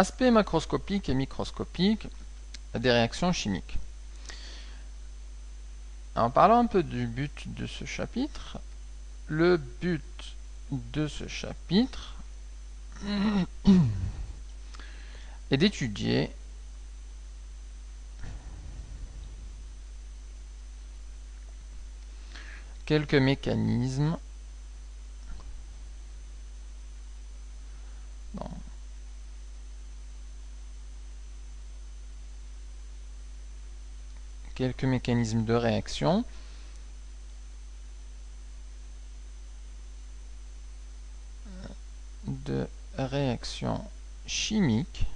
Aspect macroscopique et microscopique des réactions chimiques. En parlant un peu du but de ce chapitre, le but de ce chapitre est d'étudier quelques mécanismes de réaction chimique.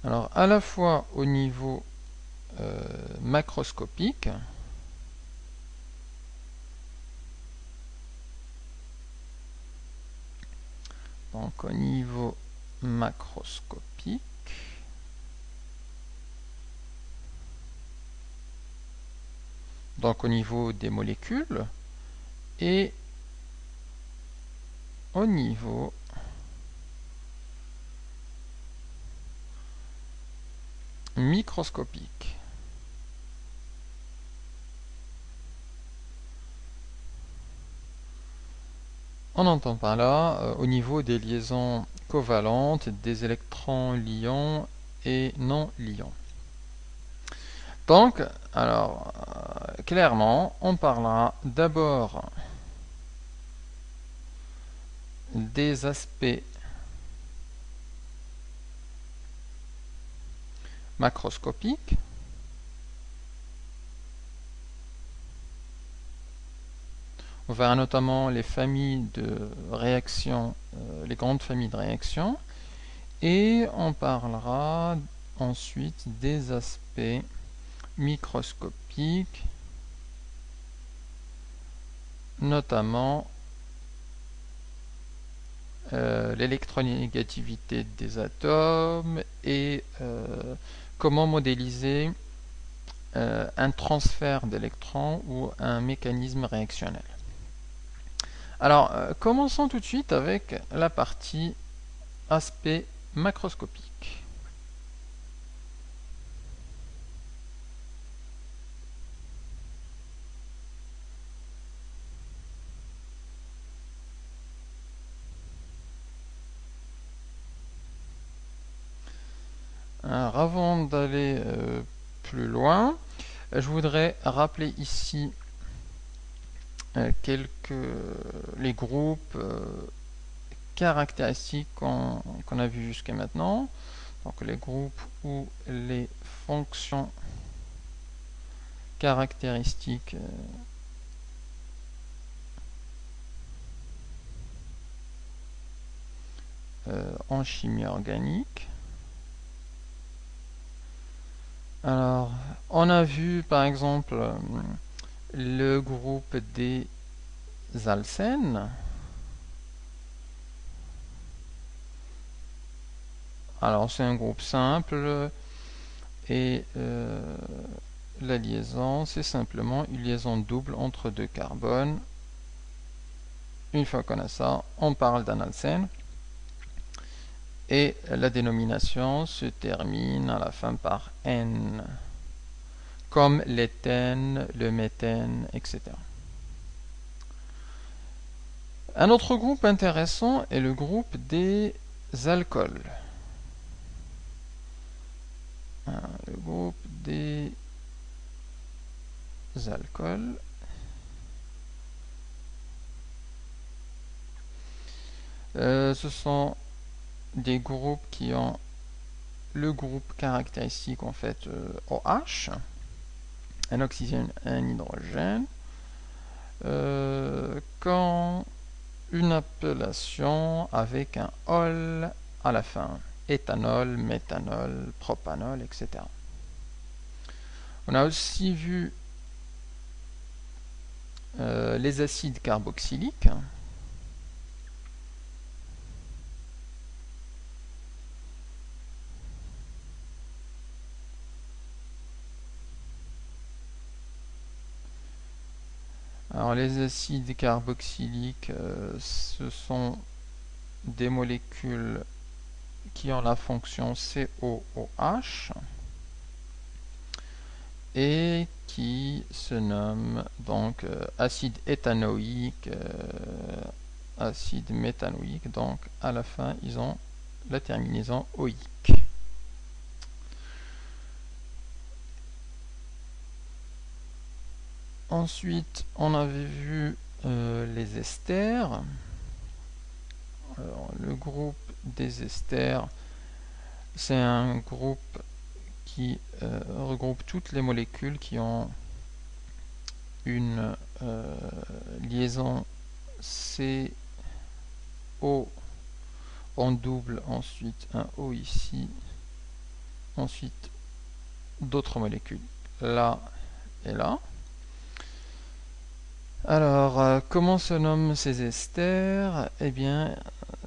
Alors à la fois au niveau macroscopique, donc au niveau macroscopique, donc au niveau des molécules, et au niveau microscopique. On entend par là au niveau des liaisons covalentes, des électrons liants et non liants. Donc, alors, clairement, on parlera d'abord des aspects macroscopiques. On verra notamment les familles de réactions, les grandes familles de réactions, et on parlera ensuite des aspects microscopiques, notamment l'électronégativité des atomes et comment modéliser un transfert d'électrons ou un mécanisme réactionnel. Alors, commençons tout de suite avec la partie aspect macroscopique. Alors, avant d'aller plus loin, je voudrais rappeler ici les groupes caractéristiques qu'on a vus jusqu'à maintenant. Donc les groupes ou les fonctions caractéristiques en chimie organique. Alors, on a vu par exemple le groupe des alcènes. Alors, c'est un groupe simple et la liaison, c'est simplement une liaison double entre deux carbones. Une fois qu'on a ça, on parle d'un alcène. Et la dénomination se termine à la fin par N, comme l'éthène, le méthène, etc. Un autre groupe intéressant est le groupe des alcools. Le groupe des alcools. Ce sont des groupes qui ont le groupe caractéristique en fait OH, un oxygène, un hydrogène, quand une appellation avec un ol à la fin, éthanol, méthanol, propanol, etc. On a aussi vu les acides carboxyliques. Alors les acides carboxyliques, ce sont des molécules qui ont la fonction COOH et qui se nomment donc acide éthanoïque, acide méthanoïque, donc à la fin ils ont la terminaison oïque. Ensuite, on avait vu les esters. Alors, le groupe des esters, c'est un groupe qui regroupe toutes les molécules qui ont une liaison CO en double, ensuite un O ici, ensuite d'autres molécules là et là. Alors, comment se nomment ces esters? Eh bien,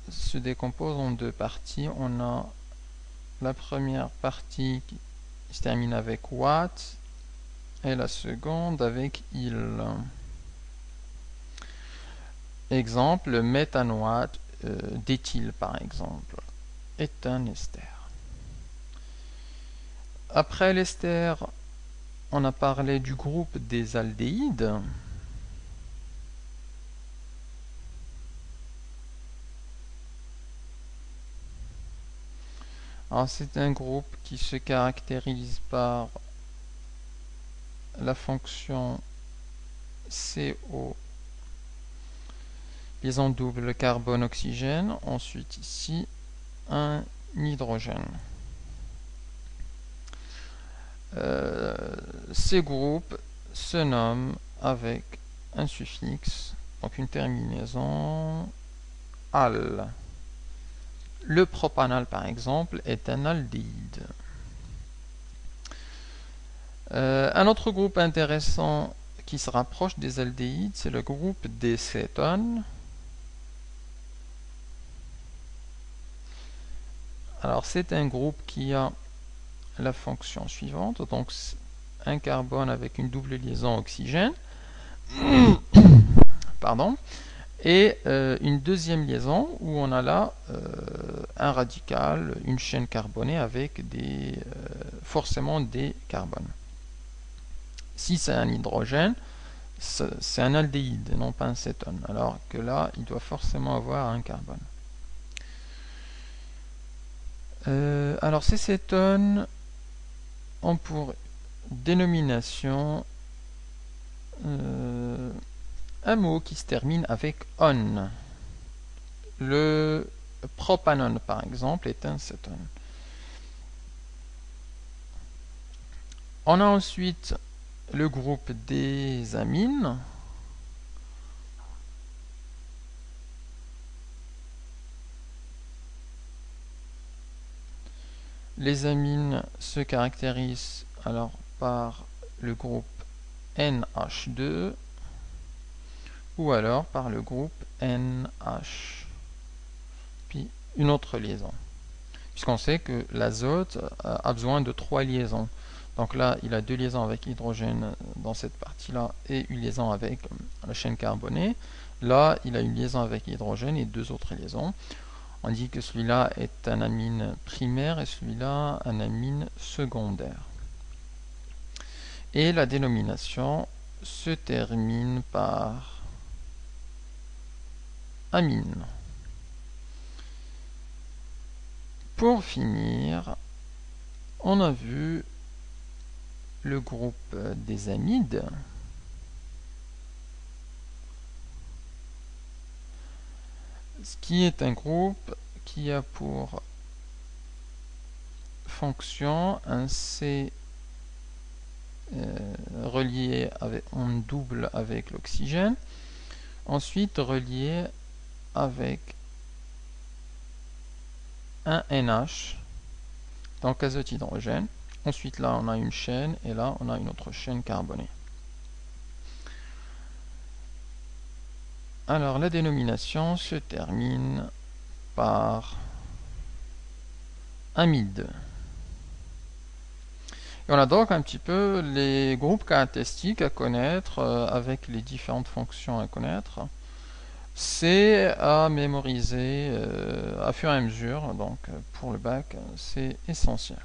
se décompose en deux parties. On a la première partie qui se termine avec watt et la seconde avec il. Exemple, le méthanoate d'éthyle par exemple est un ester. Après l'ester, on a parlé du groupe des aldéhydes. Alors c'est un groupe qui se caractérise par la fonction CO, liaison double carbone-oxygène, ensuite ici un hydrogène. Ces groupes se nomment avec un suffixe, donc une terminaison al. Le propanal, par exemple, est un aldéhyde. Un autre groupe intéressant qui se rapproche des aldéhydes, c'est le groupe des cétones. Alors, c'est un groupe qui a la fonction suivante, donc un carbone avec une double liaison oxygène, pardon, et une deuxième liaison où on a là un radical, une chaîne carbonée avec forcément des carbones. Si c'est un hydrogène, c'est un aldéhyde, non pas un cétone, alors que là, il doit forcément avoir un carbone. Alors ces cétones ont pour dénomination un mot qui se termine avec on. Le propanone, par exemple, est un cétone. On a ensuite le groupe des amines. Les amines se caractérisent alors par le groupe NH2 ou alors par le groupe NH, puis une autre liaison. Puisqu'on sait que l'azote a besoin de 3 liaisons. Donc là, il a 2 liaisons avec hydrogène dans cette partie-là et une liaison avec la chaîne carbonée. Là, il a une liaison avec hydrogène et 2 autres liaisons. On dit que celui-là est un amine primaire et celui-là un amine secondaire. Et la dénomination se termine par amine. Pour finir, on a vu le groupe des amides. Ce qui est un groupe qui a pour fonction un C relié en double avec l'oxygène, ensuite relié avec un NH, donc azote hydrogène. Ensuite là on a une chaîne et là on a une autre chaîne carbonée. Alors la dénomination se termine par amide. Et on a donc un petit peu les groupes caractéristiques à connaître avec les différentes fonctions à connaître. C'est à mémoriser à fur et à mesure, donc pour le bac, c'est essentiel.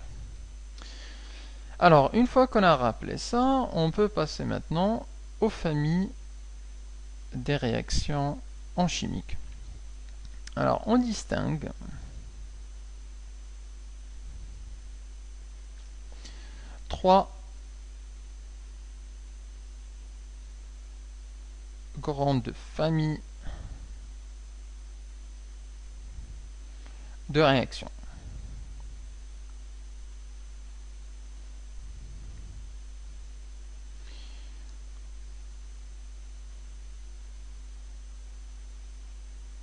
Alors, une fois qu'on a rappelé ça, on peut passer maintenant aux familles des réactions en chimique. Alors, on distingue trois grandes familles de réactions.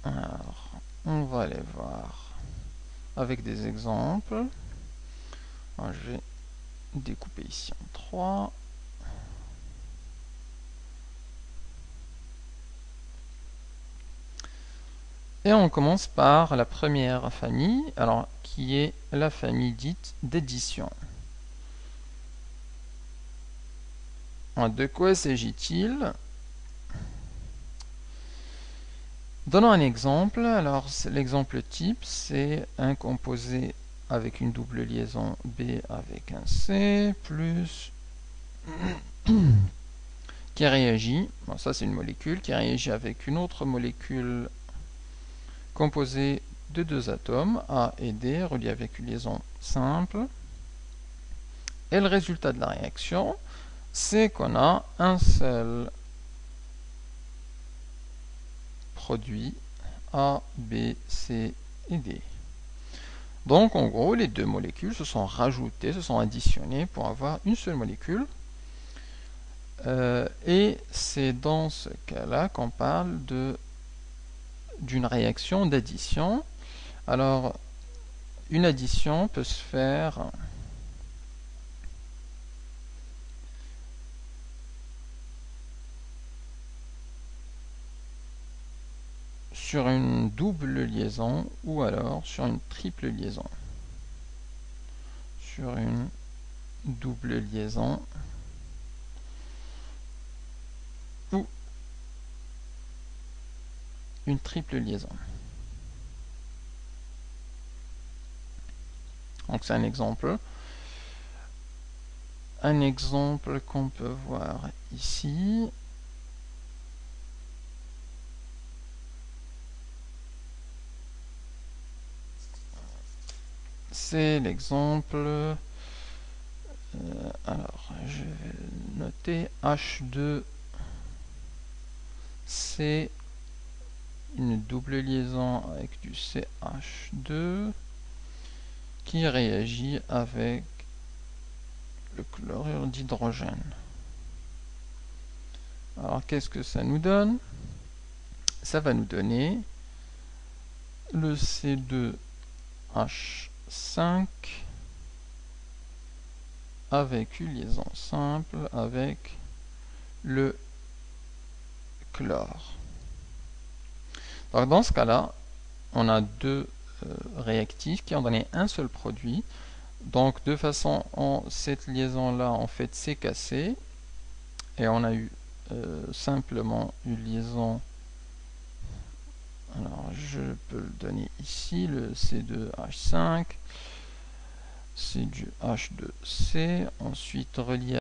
Alors, on va les voir avec des exemples. Alors, je vais découper ici en 3. Et on commence par la première famille, alors qui est la famille dite d'addition. De quoi s'agit-il? Donnons un exemple. Alors l'exemple type, c'est un composé avec une double liaison B avec un C plus qui réagit, bon, ça c'est une molécule qui réagit avec une autre molécule composée de deux atomes A et D reliés avec une liaison simple. Et le résultat de la réaction, c'est qu'on a un seul produit A, B, C et D. Donc en gros, les deux molécules se sont rajoutées, se sont additionnées pour avoir une seule molécule. Et c'est dans ce cas-là qu'on parle d'une réaction d'addition. Alors, une addition peut se faire sur une double liaison ou alors sur une triple liaison. Sur une double liaison ou une triple liaison. Donc c'est un exemple. Un exemple qu'on peut voir ici. C'est l'exemple. Alors, je vais noter H2. C'est une double liaison avec du CH2 qui réagit avec le chlorure d'hydrogène. Alors, qu'est-ce que ça nous donne? Ça va nous donner le C2H5 avec une liaison simple avec le chlore. Donc dans ce cas-là, on a deux réactifs qui ont donné un seul produit. Donc de façon, cette liaison-là, en fait, s'est cassée. Et on a eu simplement une liaison. Alors je peux le donner ici, le C2H5. C'est du H2C, ensuite relié